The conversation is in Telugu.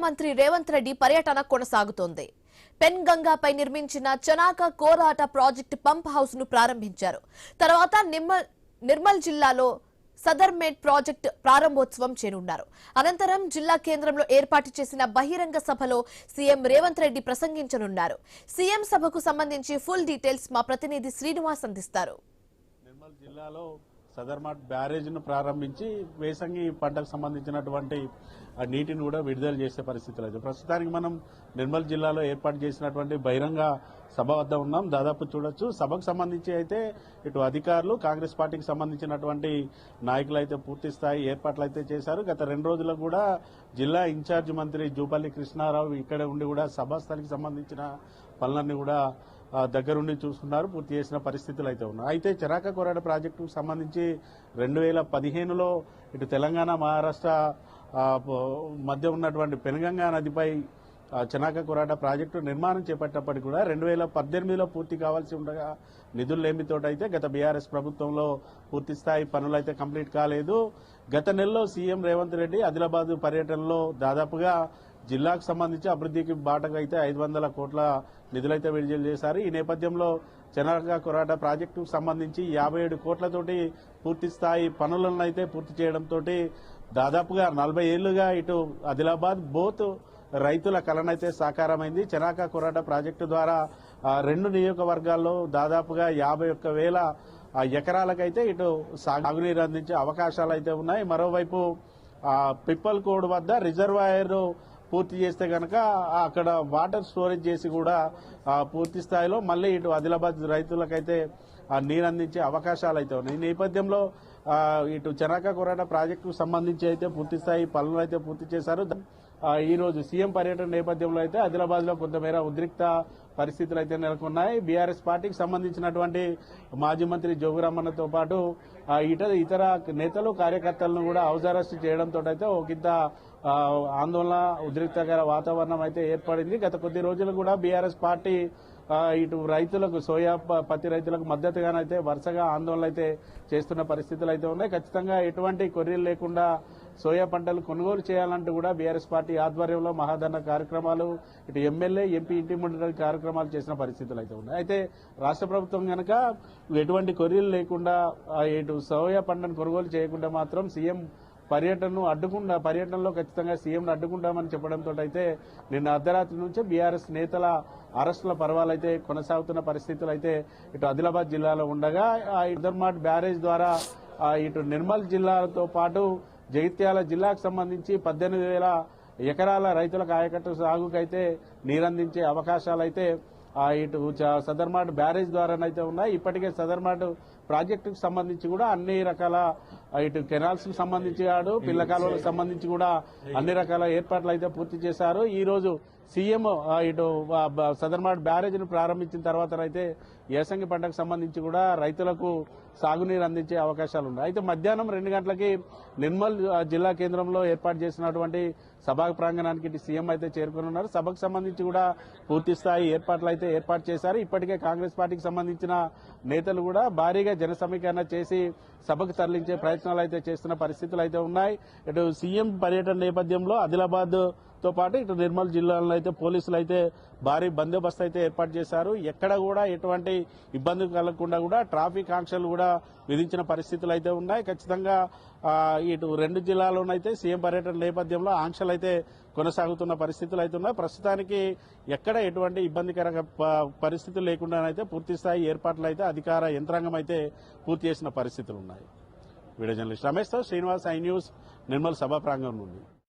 మంత్రి రేవంత్ రెడ్డి పర్యటన కొనసాగుతోంది. పెన్గంగాపై నిర్మించిన చనాక కోరాట ప్రాజెక్టు పంప్ హౌస్ ను ప్రారంభించారు. తర్వాత నిర్మల్ జిల్లాలో సదర్మేట్ ప్రాజెక్టు ప్రారంభోత్సవం చేయనున్నారు. అనంతరం జిల్లా కేంద్రంలో ఏర్పాటు చేసిన బహిరంగ సభలో సీఎం రేవంత్ రెడ్డి ప్రసంగించనున్నారు. సీఎం సభకు సంబంధించి ఫుల్ డీటెయిల్స్ మా ప్రతినిధి శ్రీనివాస్ అందిస్తారు. నిర్మల్ జిల్లాలో సదర్మాట్ బ్యారేజ్ ను ప్రారంభించి వేసంగి పంటకు సంబంధించినటువంటి నీటిని కూడా విడుదల చేసే పరిస్థితులు అయితే ప్రస్తుతానికి మనం నిర్మల్ జిల్లాలో ఏర్పాటు చేసినటువంటి బహిరంగ సభ వద్ద ఉన్నాం. దాదాపు చూడొచ్చు సభకు సంబంధించి అయితే ఇటు అధికారులు కాంగ్రెస్ పార్టీకి సంబంధించినటువంటి నాయకులు అయితే పూర్తి స్థాయి ఏర్పాట్లు అయితే చేశారు. గత 2 రోజులకు కూడా జిల్లా ఇన్ఛార్జ్ మంత్రి జూపల్లి కృష్ణారావు ఇక్కడ ఉండి కూడా సభాస్థలికి సంబంధించిన పనులన్నీ కూడా దగ్గరుండి చూస్తున్నారు. పూర్తి చేసిన పరిస్థితులు అయితే ఉన్నాయి. అయితే చనాక కోరాట ప్రాజెక్టుకు సంబంధించి 2015లో ఇటు తెలంగాణ మహారాష్ట్ర మధ్య ఉన్నటువంటి పెనుగంగా నదిపై చనాక కోరాట ప్రాజెక్టు నిర్మాణం చేపట్టినప్పటికీ కూడా 2018లో పూర్తి కావాల్సి ఉండగా నిధులేమితోటైతే గత బీఆర్ఎస్ ప్రభుత్వంలో పూర్తి స్థాయి పనులైతే కంప్లీట్ కాలేదు. గత నెలలో సీఎం రేవంత్ రెడ్డి ఆదిలాబాద్ పర్యటనలో దాదాపుగా జిల్లాకు సంబంధించి అభివృద్ధికి బాటగా అయితే 500 కోట్ల నిధులైతే విడుదల చేశారు. ఈ నేపథ్యంలో చనాక కోరాట ప్రాజెక్టుకు సంబంధించి 57 కోట్లతోటి పూర్తి స్థాయి పనులను అయితే పూర్తి చేయడంతో దాదాపుగా 40 ఏళ్లుగా ఇటు ఆదిలాబాద్ బోత్ రైతుల కలనైతే సాకారమైంది. చనాక కోరాట ప్రాజెక్టు ద్వారా 2 నియోజకవర్గాల్లో దాదాపుగా 51,000 ఎకరాలకైతే ఇటు సాగునీరు అందించే అవకాశాలు అయితే ఉన్నాయి. మరోవైపు పిప్పల్ కోడ్ వద్ద రిజర్వాయర్ పూర్తి చేస్తే కనుక అక్కడ వాటర్ స్టోరేజ్ చేసి కూడా పూర్తి స్థాయిలో మళ్ళీ ఇటు ఆదిలాబాద్ రైతులకైతే నీరు అందించే అవకాశాలు అయితే ఉన్నాయి. ఈ నేపథ్యంలో ఇటు చనాక కోరాట ప్రాజెక్టుకు సంబంధించి అయితే పూర్తి స్థాయి పనులు అయితే పూర్తి చేశారు. ఈ రోజు సీఎం పర్యటన నేపథ్యంలో అయితే ఆదిలాబాద్ లో కొంతమేర ఉద్రిక్త పరిస్థితులు అయితే నెలకొన్నాయి. బీఆర్ఎస్ పార్టీకి సంబంధించినటువంటి మాజీ మంత్రి జోగురామన్నతో పాటు ఇతర నేతలు కార్యకర్తలను కూడా హౌస్ అరెస్ట్ చేయడంతో అయితే ఒకంత ఆందోళన ఉద్రిక్తకర వాతావరణం అయితే ఏర్పడింది. గత కొద్ది రోజులు కూడా బీఆర్ఎస్ పార్టీ ఇటు రైతులకు సోయా పత్తి రైతులకు మద్దతుగానైతే వరుసగా ఆందోళనలు అయితే చేస్తున్న పరిస్థితులు అయితే ఉన్నాయి. ఖచ్చితంగా ఎటువంటి కొర్రీలు లేకుండా సోయా పంటలు కొనుగోలు చేయాలంటూ కూడా బీఆర్ఎస్ పార్టీ ఆధ్వర్యంలో మహాధరణ కార్యక్రమాలు ఇటు ఎమ్మెల్యే ఎంపీ ఇంటి ముందు కార్యక్రమాలు చేసిన పరిస్థితులు అయితే ఉన్నాయి. అయితే రాష్ట్ర ప్రభుత్వం కనుక ఎటువంటి కొర్రీలు లేకుండా ఇటు సోయా పంటను కొనుగోలు చేయకుండా మాత్రం సీఎం పర్యటనలో ఖచ్చితంగా సీఎంను అడ్డుకుంటామని చెప్పడంతో అయితే నిన్న అర్ధరాత్రి నుంచే బీఆర్ఎస్ నేతల అరెస్టుల పర్వాలైతే కొనసాగుతున్న పరిస్థితులు అయితే ఇటు ఆదిలాబాద్ జిల్లాలో ఉండగా సదర్మాట్ బ్యారేజ్ ద్వారా ఇటు నిర్మల్ జిల్లాతో పాటు జగిత్యాల జిల్లాకు సంబంధించి 18,000 ఎకరాల రైతులకు ఆయకట్టు సాగుకైతే నీరందించే అవకాశాలైతే ఇటు సదర్మాట్ బ్యారేజ్ ద్వారానైతే ఉన్నాయి. ఇప్పటికే సదర్మాట్ ప్రాజెక్టుకు సంబంధించి కూడా అన్ని రకాల ఇటు కెనాల్స్ కు సంబంధించి పిల్ల కాలువలకు సంబంధించి కూడా అన్ని రకాల ఏర్పాట్లు అయితే పూర్తి చేశారు. ఈ రోజు సీఎం ఇటు సదర్మాట్ బ్యారేజ్ ను ప్రారంభించిన తర్వాతనైతే యాసంగి పంటకు సంబంధించి కూడా రైతులకు సాగునీరు అందించే అవకాశాలు ఉన్నాయి. అయితే మధ్యాహ్నం 2 గంటలకి నిర్మల్ జిల్లా కేంద్రంలో ఏర్పాటు చేసినటువంటి సభా ప్రాంగణానికి సీఎం అయితే చేరుకున్నారు. సభకు సంబంధించి కూడా పూర్తి స్థాయి ఏర్పాట్లు అయితే ఏర్పాటు చేశారు. ఇప్పటికే కాంగ్రెస్ పార్టీకి సంబంధించిన నేతలు కూడా భారీగా జన సమీకరణ చేసి సభకు తరలించే ప్రయత్నాలు అయితే చేస్తున్న పరిస్థితులు అయితే ఉన్నాయి. ఇటు సీఎం పర్యటన నేపథ్యంలో ఆదిలాబాద్ తో పాటు ఇటు నిర్మల్ జిల్లాలో అయితే పోలీసులు అయితే భారీ బందోబస్తు అయితే ఏర్పాటు చేశారు. ఎక్కడ కూడా ఎటువంటి ఇబ్బంది కలగకుండా కూడా ట్రాఫిక్ ఆంక్షలు కూడా విధించిన పరిస్థితులు అయితే ఉన్నాయి. ఖచ్చితంగా ఇటు 2 జిల్లాల్లోనైతే సీఎం పర్యటన నేపథ్యంలో ఆంక్షలు అయితే కొనసాగుతున్న పరిస్థితులు అయితే ఉన్నాయి. ప్రస్తుతానికి ఎక్కడ ఎటువంటి ఇబ్బందికర పరిస్థితులు లేకుండానైతే పూర్తి స్థాయి ఏర్పాట్లు అయితే అధికార యంత్రాంగం అయితే పూర్తి చేసిన పరిస్థితులు ఉన్నాయి. వీడియో జర్నలిస్ట్ రమేష్ తో శ్రీనివాస్, ఐ న్యూస్, నిర్మల్ సభా ప్రాంగణం నుండి.